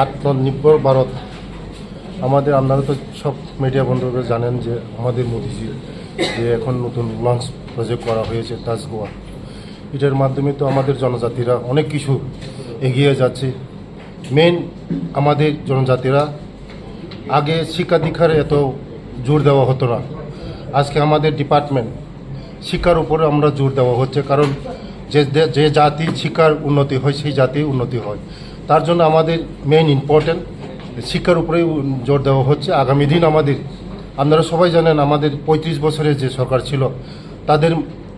আত্মনির্ভর ভারত আমাদের, আপনারা তো সব মিডিয়া বন্ধুরা জানেন যে আমাদের মোদিজি যে এখন নতুন লঞ্চ প্রজেক্ট করা হয়েছে টাচ গোয়া, এটার মাধ্যমে তো আমাদের জনজাতিরা অনেক কিছু এগিয়ে যাচ্ছে। মেন আমাদের জনজাতিরা আগে শিক্ষা দীক্ষার এত জোর দেওয়া হতো না, আজকে আমাদের ডিপার্টমেন্ট শিক্ষার উপরে আমরা জোর দেওয়া হচ্ছে, কারণ যে জাতি শিক্ষার উন্নতি হয় সেই জাতি উন্নতি হয়। তার জন্য আমাদের মেইন ইম্পর্টেন্ট শিক্ষার উপরেই জোর দেওয়া হচ্ছে। আগামী দিন আমাদের, আপনারা সবাই জানেন আমাদের 35 বছরের যে সরকার ছিল, তাদের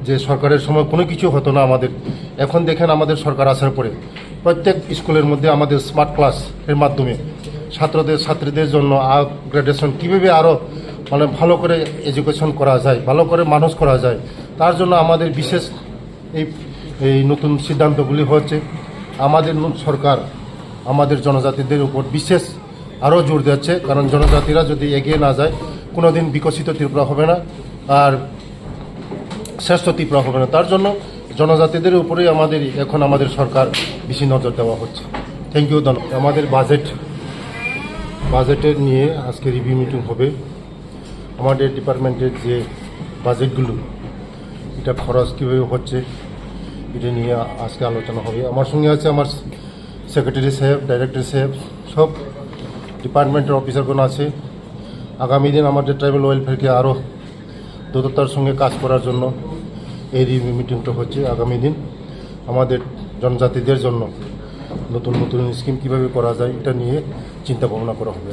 যে সরকারের সময় কোনো কিছু হতো না আমাদের। এখন দেখেন আমাদের সরকার আসার পরে প্রত্যেক স্কুলের মধ্যে আমাদের স্মার্ট ক্লাস এর মাধ্যমে ছাত্রীদের জন্য আপগ্রেডেশন কীভাবে আরও ভালো করে এডুকেশন করা যায়, ভালো করে মানুষ করা যায়, তার জন্য আমাদের বিশেষ এই নতুন সিদ্ধান্তগুলি হচ্ছে। আমাদের সরকার আমাদের জনজাতিদের উপর বিশেষ আরও জোর দিচ্ছে, কারণ জনজাতিরা যদি এগিয়ে না যায় কোনো দিন বিকশিত ত্রিপুরা হবে না আর শ্রেষ্ঠ ত্রিপুরা হবে না। তার জন্য জনজাতিদের উপরেই আমাদের সরকার বেশি নজর দেওয়া হচ্ছে। Thank you. আমাদের বাজেটের নিয়ে আজকে রিভিউ মিটিং হবে। আমাদের ডিপার্টমেন্টের যে বাজেটগুলো, এটা খরচ কীভাবে হচ্ছে, এটা নিয়ে আজকে আলোচনা হবে। আমার সঙ্গে আছে আমার সেক্রেটারি সাহেব, ডাইরেক্টর সাহেব, সব ডিপার্টমেন্টের অফিসারগণ আছে। আগামী দিন আমাদের ট্রাইবাল ওয়েলফেয়ারকে আরও দ্রুততার সঙ্গে কাজ করার জন্য এই রিভিউ মিটিংটা হচ্ছে। আগামী দিন আমাদের জনজাতিদের জন্য নতুন নতুন স্কিম কীভাবে করা যায়, এটা নিয়ে চিন্তা ভাবনা করা হবে।